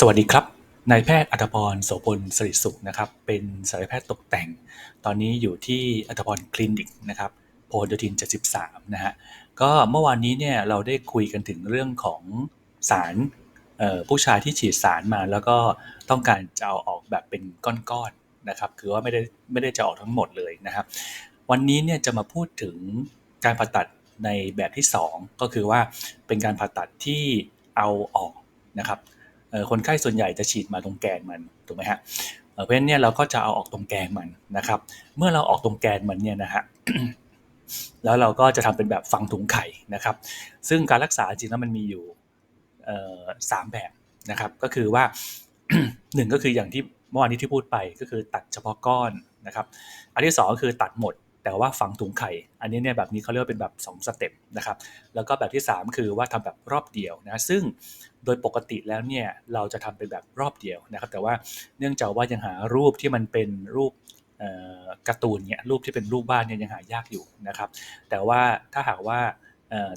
สวัสดีครับนายแพทย์อัธพรโสพลสิริสุขนะครับเป็นศัลยแพทย์ตกแต่งตอนนี้อยู่ที่อัธพรคลินิกนะครับพหลโยธิน73นะฮะก็เมื่อวานนี้เนี่ยเราได้คุยกันถึงเรื่องของสารผู้ชายที่ฉีดสารมาแล้วก็ต้องการจะเอาออกแบบเป็นก้อนๆนะครับคือว่าไม่ได้จะออกทั้งหมดเลยนะครับวันนี้เนี่ยจะมาพูดถึงการผ่าตัดในแบบที่2ก็คือว่าเป็นการผ่าตัดที่เอาออกนะครับคนไข้ส่วนใหญ่จะฉีดมาตรงแกนมันถูกไหมฮะเพราะฉะนั้นเนี่ยเราก็จะเอาออกตรงแกนมันนะครับเมื่อเราออกตรงแกนมันเนี่ยนะฮะ แล้วเราก็จะทำเป็นแบบฝังถุงไข่นะครับซึ่งการรักษาจริงแล้วมันมีอยู่3แบบนะครับก็คือว่า หนึ่งก็คืออย่างที่เมื่อวานนี้ที่พูดไปก็คือตัดเฉพาะก้อนนะครับอันที่2ก็คือตัดหมดแต่ว่าฝังถุงไข่อันนี้เนี่ยแบบนี้เขาเรียกว่าเป็นแบบ2สเต็ปนะครับแล้วก็แบบที่3คือว่าทำแบบรอบเดียวนะซึ่งโดยปกติแล้วเนี่ยเราจะทำเป็นแบบรอบเดียวนะครับแต่ว่าเนื่องจากว่ายังหารูปที่มันเป็นรูปการ์ตูนเนี่ยรูปที่เป็นรูปบ้านเนี่ยยังหายากอยู่นะครับแต่ว่าถ้าหากว่า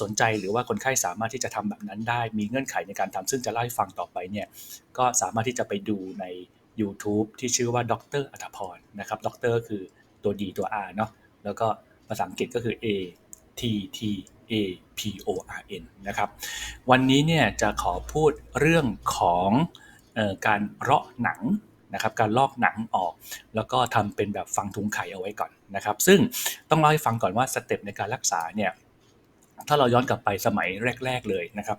สนใจหรือว่าคนไข้สามารถที่จะทำแบบนั้นได้มีเงื่อนไขในการทำซึ่งจะเล่าให้ฟังต่อไปเนี่ยก็สามารถที่จะไปดูใน YouTube ที่ชื่อว่าดรอัธพรนะครับดรคือตัว D ตัว R เนาะแล้วก็ภาษาอังกฤษก็คือ A T T A P O R N นะครับวันนี้เนี่ยจะขอพูดเรื่องของการเลาะหนังนะครับการลอกหนังออกแล้วก็ทำเป็นแบบฝังถุงไข่เอาไว้ก่อนนะครับซึ่งต้องเล่าให้ฟังก่อนว่าสเต็ปในการรักษาเนี่ยถ้าเราย้อนกลับไปสมัยแรกๆเลยนะครับ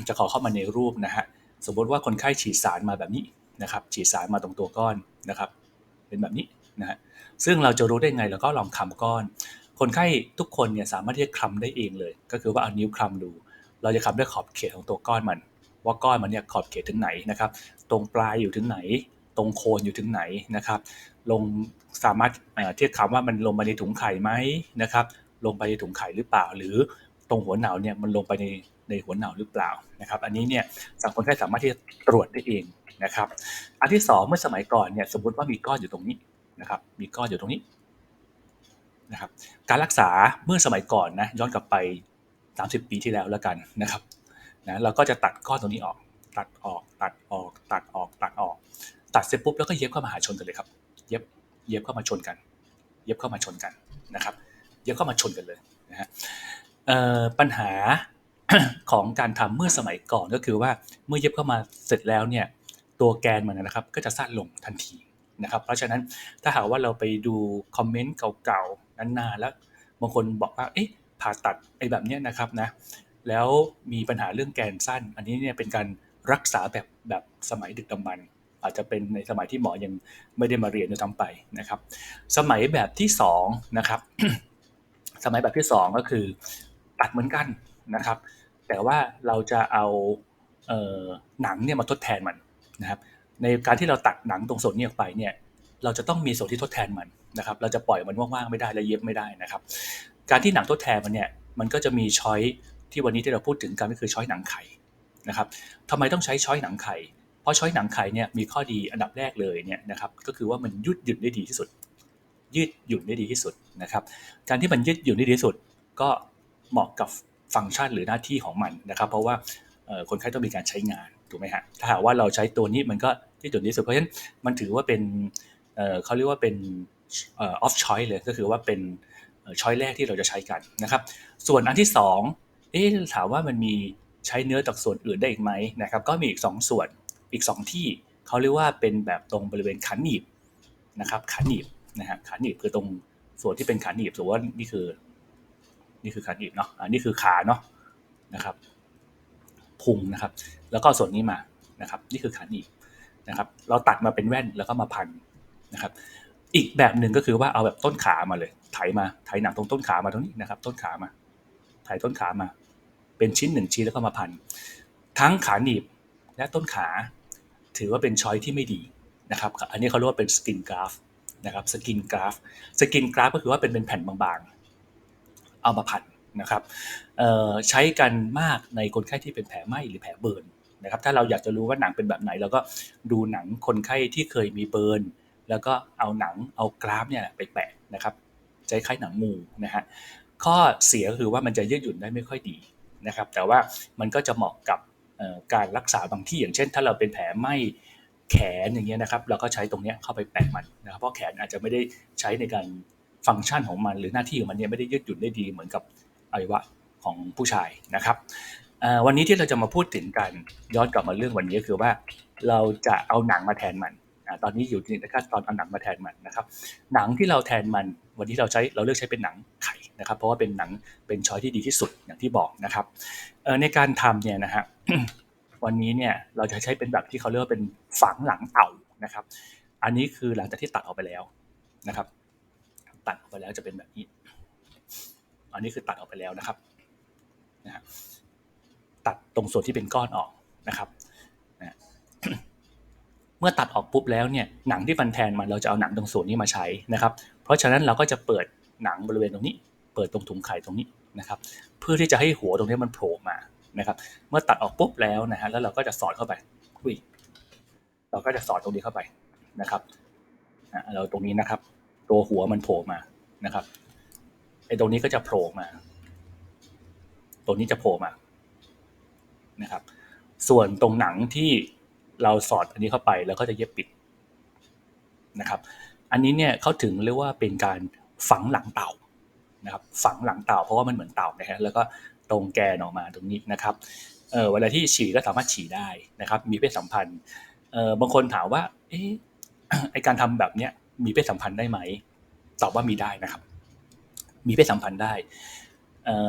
จะขอเข้ามาในรูปนะฮะสมมติว่าคนไข้ฉีดสารมาแบบนี้นะครับฉีดสารมาตรงตัวก้อนนะครับเป็นแบบนี้นะฮะซึ่งเราจะรู้ได้ไงเราก็ลองคำก้อนคนไข้ทุกคนเนี่ยสามารถที่จะคลำได้เองเลยก็คือว่าเอานิ้วคลำดูเราจะคำด้วยขอบเขตของตัวก้อนมันว่าก้อนมันเนี่ยขอบเขตถึงไหนนะครับตรงปลายอยู่ถึงไหนตรงโคนอยู่ถึงไหนนะครับลงสามารถเทียบคำว่ามันลงไปในถุงไข่ไหมนะครับลงไปในถุงไข่หรือเปล่าหรือตรงหัวเหนาเนี่ยมันลงไปในหัวเหนาหรือเปล่านะครับอันนี้เนี่ยสังคนไข้สามารถที่จะตรวจได้เองนะครับอันที่2เมื่อสมัยก่อนเนี่ยสมมติว่ามีก้อนอยู่ตรงนี้นะครับมีก้อนอยู่ตรงนี้นะครับการรักษาเมื่อสมัยก่อนนะย้อนกลับไป30 ปีที่แล้วแล้วกันนะครับนะเราก็จะตัดก้อนตรงนี้ออกตัดออกตัดออกตัดออกตัดออกตัดเสร็จปุ๊บแล้วก็เย็บเข้ามาหาชนกันเลยครับเย็บเข้ามาชนกันเย็บเข้ามาชนกันนะครับเย็บเข้ามาชนกันเลยนะฮะปัญหา ของการทำเมื่อสมัยก่อนก็คือว่าเมื่อเย็บเข้ามาเสร็จแล้วเนี่ยตัวแกนมันนะครับก็จะสั้นลงทันทีนะครับเพราะฉะนั้นถ้าหากว่าเราไปดูคอมเมนต์เก่าๆนานๆแล้วบางคนบอกว่าเอ๊ะผ่าตัดไอ้แบบเนี้ยนะครับนะแล้วมีปัญหาเรื่องแกนสั้นอันนี้เนี่ยเป็นการรักษาแบบสมัยดึกดำบรรพ์อาจจะเป็นในสมัยที่หมอยังไม่ได้มาเรียนด้วยซ้ำไปนะครับสมัยแบบที่2นะครับ สมัยแบบที่2ก็คือตัดเหมือนกันนะครับแต่ว่าเราจะเอาหนังเนี่ยมาทดแทนมันนะครับในการที่เราตัดหนังตรงส่วนนี้ออกไปเนี่ยเราจะต้องมีส่วนที่ทดแทนมันนะครับเราจะปล่อยมันว่างๆไม่ได้และเย็บไม่ได้นะครับการที่หนังทดแทนมันเนี่ยมันก็จะมีช้อยที่วันนี้ที่เราพูดถึงกันก็คือช้อยหนังไข่นะครับทำไมต้องใช้ช้อยหนังไข่เพราะช้อยหนังไข่เนี่ยมีข้อดีอันดับแรกเลยเนี่ยนะครับก็คือว่ามันยืดหยุ่นได้ดีที่สุดยืดหยุ่นได้ดีที่สุดนะครับ การที่มันยืดหยุ่นได้ดีที่สุดก็เหมาะกับฟังก์ชันหรือหน้าที่ของมันนะครับเพราะว่าคนไข้ต้องมีการใช้งานถูกไหมฮะถ้าหากว่าเราใช้ตัวนี้มันก็ยืดหยุ่นที่สุดเพราะฉะนั้นมันถือว่าเป็นเขาเรียกว่าเป็นoff choice เลยก็คือว่าเป็นช้อยแรกที่เราจะใช้กันนะครับส่วนอันที่2ถามว่ามันมีใช้เนื้อจากส่วนอื่นได้อีกไหมนะครับก็มีอีก2ส่วนอีก2ที่เขาเรียกว่าเป็นแบบตรงบริเวณขาหนีบนะครับขาหนีบนะฮะขาหนีบคือตรง ส่วนที่เป็นขาหนีบสมมติว่านี่คือขาหนีบเนาะนี่คือขาเนาะนะครับพุงนะครับแล้วก็ส่วนนี้มานะครับนี่คือขาหนีบนะครับเราตัดมาเป็นแว่นแล้วก็มาพันนะครับอีกแบบหนึ่งก็คือว่าเอาแบบต้นขามาเลยไถหนังตรงต้นขามาตรงนี้นะครับต้นขามาไถต้นขามาเป็นชิ้น1ชิ้นแล้วก็มาพันทั้งขาหนีบและต้นขาถือว่าเป็นช้อยที่ไม่ดีนะครับอันนี้เขาเรียกว่าเป็นสกินกราฟนะครับสกินกราฟก็คือว่าเป็นแผ่นบางๆเอามาพันนะครับใช้กันมากในคนไข้ที่เป็นแผลไหม้หรือแผลเบิร์นนะครับถ้าเราอยากจะรู้ว่าหนังเป็นแบบไหนเราก็ดูหนังคนไข้ที่เคยมีเบิร์นแล้วก็เอากราฟเนี่ยไปแปะนะครับใช้คล้ายหนังงูนะฮะข้อเสียก็คือว่ามันจะยืดหยุ่นได้ไม่ค่อยดีนะครับแต่ว่ามันก็จะเหมาะกับ การรักษาบางที่อย่างเช่นถ้าเราเป็นแผลไหม้แขนอย่างเงี้ยนะครับเราก็ใช้ตรงเนี้ยเข้าไปแปะมันนะครับเพราะแขนอาจจะไม่ได้ใช้ในการฟังก์ชันของมันหรือหน้าที่ของมันเนี่ยไม่ได้ยืดหยุ่นได้ดีเหมือนกับอวัยวะของผู้ชายนะครับวันนี้ที่เราจะมาพูดถึงกันย้อนกลับมาเรื่องวันนี้ก็คือว่าเราจะเอาหนังมาแทนมันตอนนี้อยู่ในขั้นตอนเอาหนังมาแทนมันนะครับหนังที่เราแทนมันวันนี้เราเลือกใช้เป็นหนังไข่นะครับเพราะว่าเป็นหนังเป็นช้อยที่ดีที่สุดอย่างที่บอกนะครับในการทำเนี่ยนะฮะ วันนี้เนี่ยเราจะใช้เป็นแบบที่เขาเรียกว่าเป็นฝังหลังเต่านะครับอันนี้คือหลังจากที่ตัดออกไปแล้วนะครับตัดออกไปแล้วจะเป็นแบบนี้อันนี้คือตัดออกไปแล้วนะครับนะฮะตัดตรงส่วนที่เป็นก้อนออกนะครับนะเมื่อตัดออกปุ๊บแล้วเนี่ยหนังที่ฟันแทนมันเราจะเอาหนังตรงส่วนนี้มาใช้นะครับเพราะฉะนั้นเราก็จะเปิดหนังบริเวณตรงนี้เปิดตรงถุงไข่ตรงนี้นะครับเพื่อที่จะให้หัวตรงนี้มันโผล่มานะครับเมื่อตัดออกปุ๊บแล้วนะฮะแล้วเราก็จะสอดเข้าไปเราก็จะสอดตรงนี้เข้าไปนะครับเราตรงนี้นะครับตัวหัวมันโผล่มานะครับไอ้ตรงนี้ก็จะโผล่มาตรงนี้จะโผล่มานะครับส่วนตรงหนังที่เราสอดอันนี้เข้าไปแล้วก็จะเย็บปิดนะครับอันนี้เนี่ยเขาถึงเรียกว่าเป็นการฝังหลังเต่านะครับฝังหลังเต่าเพราะว่ามันเหมือนเต่านะฮะแล้วก็ตรงแกนออกมาตรงนี้นะครับเวลาที่ฉี่ก็สามารถฉี่ได้นะครับมีเพศสัมพันธ์บางคนถามว่าไอการทำแบบเนี้ยมีเพศสัมพันธ์ได้ไหมตอบว่ามีได้นะครับมีเพศสัมพันธ์ได้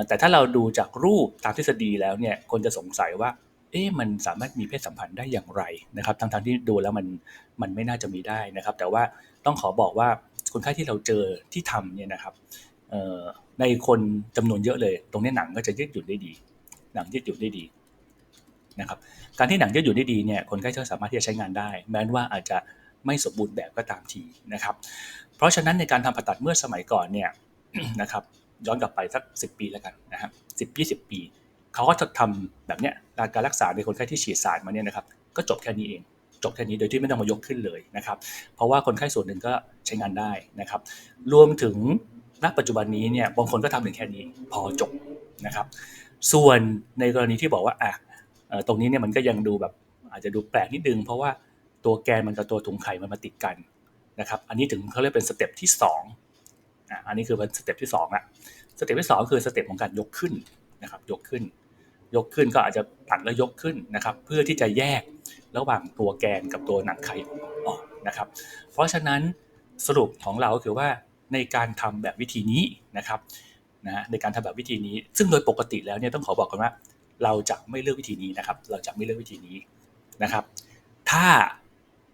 แต่ถ้าเราดูจากรูปตามทฤษฎีแล้วเนี่ยคนจะสงสัยว่ามันสามารถมีเพศสัมพันธ์ได้อย่างไรนะครับทั้งที่ดูแล้วมันไม่น่าจะมีได้นะครับแต่ว่าต้องขอบอกว่าคนไข้ที่เราเจอที่ทำเนี่ยนะครับในคนจำนวนเยอะเลยตรงนี้หนังก็จะยืดหยุ่นได้ดีหนังยืดหยุ่นได้ดีนะครับการที่หนังยืดหยุ่นได้ดีเนี่ยคนไข้ก็สามารถที่จะใช้งานได้แม้ว่าอาจจะไม่สมบูรณ์แบบก็ตามทีนะครับเพราะฉะนั้นในการทำผ่าตัดเมื่อสมัยก่อนเนี่ย นะครับย้อนกลับไปสัก10 ปีแล้วกันนะครับ10-20 ปีเขาก็จะทำแบบเนี้ยการรักษาในคนไข้ที่ฉีดสารมาเนี่ยนะครับก็จบแค่นี้เองจบแค่นี้โดยที่ไม่ต้องมายกขึ้นเลยนะครับเพราะว่าคนไข้ส่วนหนึ่งก็ใช้งานได้นะครับรวมถึงณปัจจุบันนี้เนี่ยบางคนก็ทำถึงแค่นี้พอจบนะครับส่วนในกรณีที่บอกว่าตรงนี้เนี่ยมันก็ยังดูแบบอาจจะดูแปลกนิดนึงเพราะว่าตัวแกนมันกับตัวถุงไข่มันมาติดกันนะครับอันนี้ถึงเขาเรียกเป็นสเต็ปที่2อันนี้คือเป็นสเต็ปที่2อ่ะสเต็ปที่2คือสเต็ปของการยกขึ้นนะครับยกขึ้นก็อาจจะตัดแล้วยกขึ้นนะครับเพื่อที่จะแยกระหว่างตัวแกนกับตัวหนังไข่ออกนะครับเพราะฉะนั้นสรุปของเราก็คือว่าในการทำแบบวิธีนี้นะครับในการทำแบบวิธีนี้ซึ่งโดยปกติแล้วเนี่ยต้องขอบอกกันว่าเราจะไม่เลือกวิธีนี้นะครับเราจะไม่เลือกวิธีนี้นะครับถ้า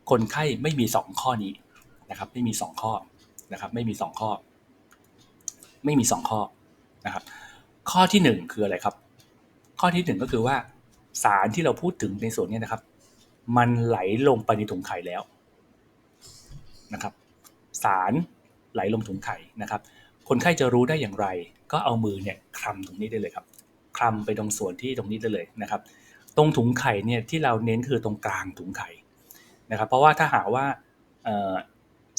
คนไข้ไม่มี2ข้อนี้นะครับไม่มี2ข้อนะครับไม่มี2ข้อนะครับข้อที่1คืออะไรครับข้อที่1ก็คือว่าสารที่เราพูดถึงในส่วนนี้นะครับมันไหลลงไปในถุงไข่แล้วนะครับสารไหลลงถุงไข่นะครับคนไข้จะรู้ได้อย่างไรก็เอามือเนี่ยคลำตรงนี้ได้เลยครับคลำไปตรงส่วนที่ตรงนี้ได้เลยนะครับตรงถุงไข่เนี่ยที่เราเน้นคือตรงกลางถุงไข่นะครับเพราะว่าถ้าหากว่า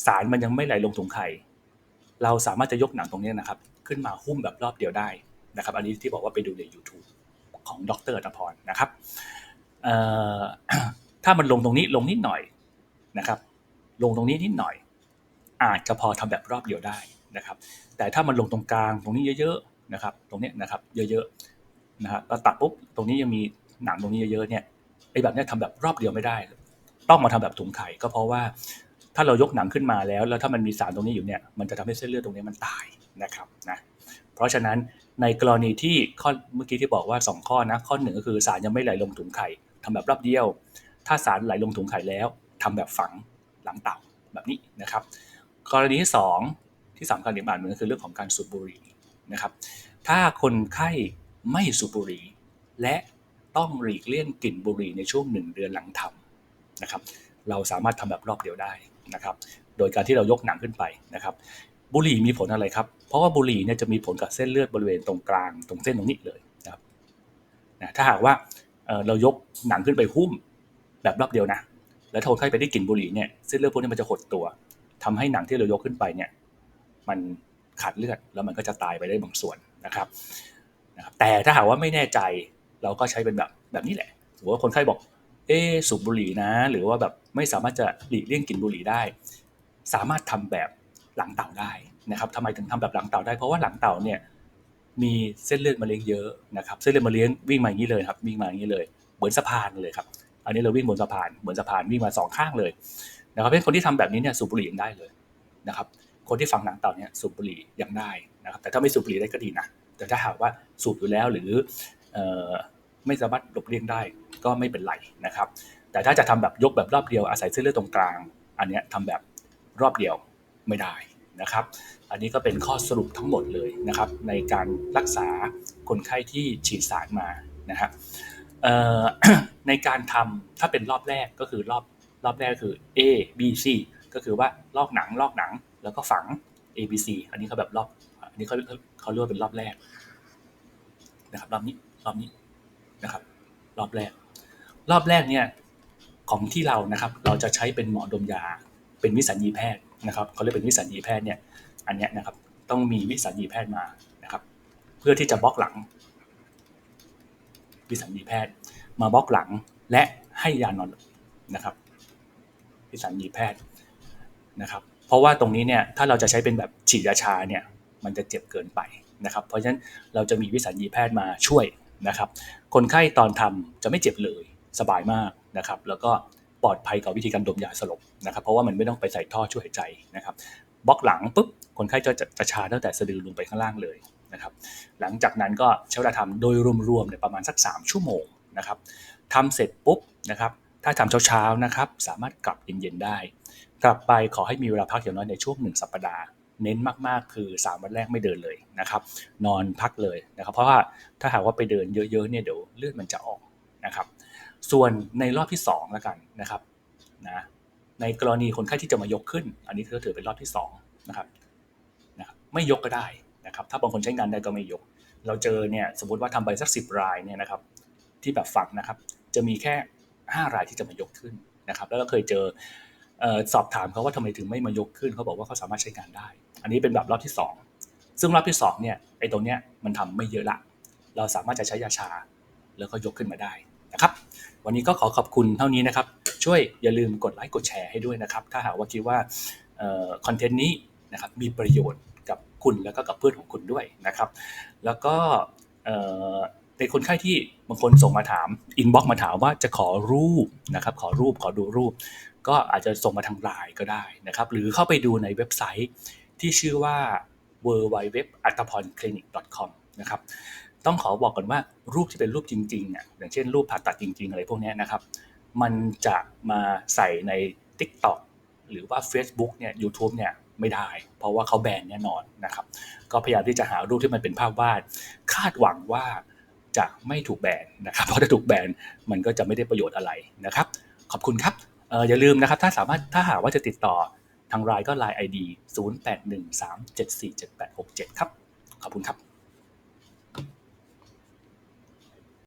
สารมันยังไม่ไหลลงถุงไข่เราสามารถจะยกหนังตรงนี้นะครับขึ้นมาหุ้มแบบรอบเดียวได้นะครับอันนี้ที่บอกว่าไปดูใน YouTube ของดร.อัตภพรนะครับถ้ามันลงตรงนี้ลงนิดหน่อยนะครับลงตรงนี้นิดหน่อยอาจจะพอทำแบบรอบเดียวได้นะครับแต่ถ้ามันลงตรงกลางตรงนี้เยอะๆนะครับตรงนี้นะครับเยอะๆนะครับเราตัดปุ๊บตรงนี้ยังมีหนังตรงนี้เยอะๆเนี่ยไอ้แบบนี้ทำแบบรอบเดียวไม่ได้ต้องมาทำแบบถุงไข่ก็เพราะว่าถ้าเรายกหนังขึ้นมาแล้วถ้ามันมีสารตรงนี้อยู่เนี่ยมันจะทำให้เส้นเลือดตรงนี้มันตายนะครับนะเพราะฉะนั้นในกรณีที่ข้อเมื่อกี้ที่บอกว่า2ข้อนะข้อ1ก็คือสารยังไม่ไหลลงถุงไข่ทำแบบรอบเดียวถ้าสารไหลลงถุงไข่แล้วทำแบบฝังหลังเต่าแบบนี้นะครับกรณีที่2ที่สำคัญอีกอย่างหนึ่งก็คือเรื่องของการสูบบุหรี่นะครับถ้าคนไข้ไม่สูบบุหรี่และต้องหลีกเลี่ยงกลิ่นบุหรี่ในช่วง1 เดือนหลังทำนะครับเราสามารถทำแบบรอบเดียวได้นะครับโดยการที่เรายกหนังขึ้นไปนะครับบุหรี่มีผลอะไรครับเพราะว่าบุหรี่เนี่ยจะมีผลกับเส้นเลือดบริเวณตรงกลางตรงเส้นตรงนี้เลยนะครับถ้าหากว่าเรายกหนังขึ้นไปหุ้มแบบรอบเดียวนะแล้วคนไข้ไปได้กลิ่นบุหรี่เนี่ยเส้นเลือดพวกนี้มันจะหดตัวทำให้หนังที่เรายกขึ้นไปเนี่ยมันขาดเลือดแล้วมันก็จะตายไปได้บางส่วนนะครับแต่ถ้าหากว่าไม่แน่ใจเราก็ใช้เป็นแบบนี้แหละ มติว่าคนไข้บอกสูบบุหรี่นะหรือว่าแบบไม่สามารถจะหลีกเลี่ยงกลิ่นบุหรี่ได้สามารถทำแบบหลังเต่าได้นะครับทำไมถึงทำแบบหลังเต่าได้เพราะว่าหลังเต่าเนี่ยมีเส้นเลือดมะเร็งเยอะนะครับเส้นเลือดมะเร็งวิ่งมาอย่างนี้เลยครับวิ่งมาอย่างนี้เลยเหมือนสะพานเลยครับอันนี้เราวิ่งบนสะพานเหมือนสะพานวิ่งมาสองข้างเลยนะครับเพราะคนที่ทำแบบนี้เนี่ยสูบบุหรี่ยังได้เลยนะครับคนที่ฝังหลังเต่าเนี่ยสูบบุหรี่ยังได้นะครับแต่ถ้าไม่สูบบุหรี่ได้ก็ดีนะแต่ถ้าหากว่าสูบอยู่แล้วหรือไม่สามารถหลบเลี่ยงได้ก็ไม่เป็นไรนะครับแต่ถ้าจะทำแบบยกแบบรอบเดียวอาศัยเส้นเลือดตรงกลางอันนี้ทำแบบรอบเดียวไม่ได้นะครับอันนี้ก็เป็นข้อสรุปทั้งหมดเลยนะครับในการรักษาคนไข้ที่ฉีดสารมานะครับในการทำถ้าเป็นรอบแรกก็คือรอบแรกคือ A B C ก็คือว่าลอกหนังแล้วก็ฝัง A B C อันนี้เขาแบบรอบอันนี้เขาเรียกว่าเป็นรอบแรกนะครับรอบนี้นะครับรอบแรกเนี่ยของที่เรานะครับเราจะใช้เป็นหมอดมยาเป็นวิสัญญีแพทย์นะครับเขาเรียกเป็นวิสัญญีแพทย์เนี่ยอันนี้นะครับต้องมีวิสัญญีแพทย์มานะครับเพื่อที่จะบล็อกหลังวิสัญญีแพทย์มาบล็อกหลังและให้ยานอนนะครับวิสัญญีแพทย์นะครับเพราะว่าตรงนี้เนี่ยถ้าเราจะใช้เป็นแบบฉีดยาชาเนี่ยมันจะเจ็บเกินไปนะครับเพราะฉะนั้นเราจะมีวิสัญญีแพทย์มาช่วยนะครับคนไข้ตอนทำจะไม่เจ็บเลยสบายมากนะครับแล้วก็ปลอดภัยกับวิธีการดมยาสลบนะครับเพราะว่ามันไม่ต้องไปใส่ท่อช่วยหายใจนะครับบล็อกหลังปุ๊บคนไข้จะชาตั้งแต่สะดือลงไปข้างล่างเลยนะครับหลังจากนั้นก็ใช้เวลาทำโดยรวมๆเนี่ยประมาณสัก3ชั่วโมงนะครับทำเสร็จปุ๊บนะครับถ้าทำเช้าๆนะครับสามารถกลับเย็นๆได้กลับไปขอให้มีเวลาพักอย่างน้อยในช่วง1สัปดาห์เน้นมากๆคือ3วันแรกไม่เดินเลยนะครับนอนพักเลยนะครับเพราะว่าถ้าหากว่าไปเดินเยอะๆเนี่ยเดี๋ยวเลือดมันจะออกนะครับส่วนในรอบที่2แล้วกันนะครับนะในกรณีคนไข้ที่จะมายกขึ้นอันนี้ก็ถือเป็นรอบที่2นะครับไม่ยกก็ได้นะครับถ้าบางคนใช้งานได้ก็ไม่ยกเราเจอเนี่ยสมมติว่าทำไปสัก10รายเนี่ยนะครับที่แบบฝังนะครับจะมีแค่5รายที่จะมายกขึ้นนะครับแล้วเราเคยเจอสอบถามเขาว่าทำไมถึงไม่มายกขึ้นเขาบอกว่าเขาสามารถใช้งานได้อันนี้เป็นแบบรอบที่2ซึ่งรอบที่2เนี่ยไอ้ตรงเนี้ยมันทำไม่เยอะละเราสามารถจะใช้ยาชาแล้วก็ยกขึ้นมาได้นะครับวันนี้ก็ขอขอบคุณเท่านี้นะครับช่วยอย่าลืมกดไลค์กดแชร์ให้ด้วยนะครับถ้าหากว่าคิดว่าคอนเทนต์นี้นะครับมีประโยชน์กับคุณแล้วก็กับเพื่อนของคุณด้วยนะครับแล้วก็ในคนไข้ที่บางคนส่งมาถามอินบ็อกซ์มาถามว่าจะขอรูปนะครับขอดูรูปก็อาจจะส่งมาทาง LINE ก็ได้นะครับหรือเข้าไปดูในเว็บไซต์ที่ชื่อว่า www.attapornclinic.com นะครับต้องขอบอกก่อนว่ารูปที่เป็นรูปจริงๆอย่างเช่นรูปผ่าตัดจริงๆอะไรพวกนี้นะครับมันจะมาใส่ใน TikTok หรือว่า Facebook เนี่ย YouTube เนี่ยไม่ได้เพราะว่าเขาแบนแน่นอนนะครับก็พยายามที่จะหารูปที่มันเป็นภาพวาดคาดหวังว่าจะไม่ถูกแบนนะครับเพราะถ้าถูกแบนมันก็จะไม่ได้ประโยชน์อะไรนะครับขอบคุณครับอย่าลืมนะครับถ้าหากว่าจะติดต่อทาง LINE ก็ LINE ID 0813747867ครับขอบคุณครับ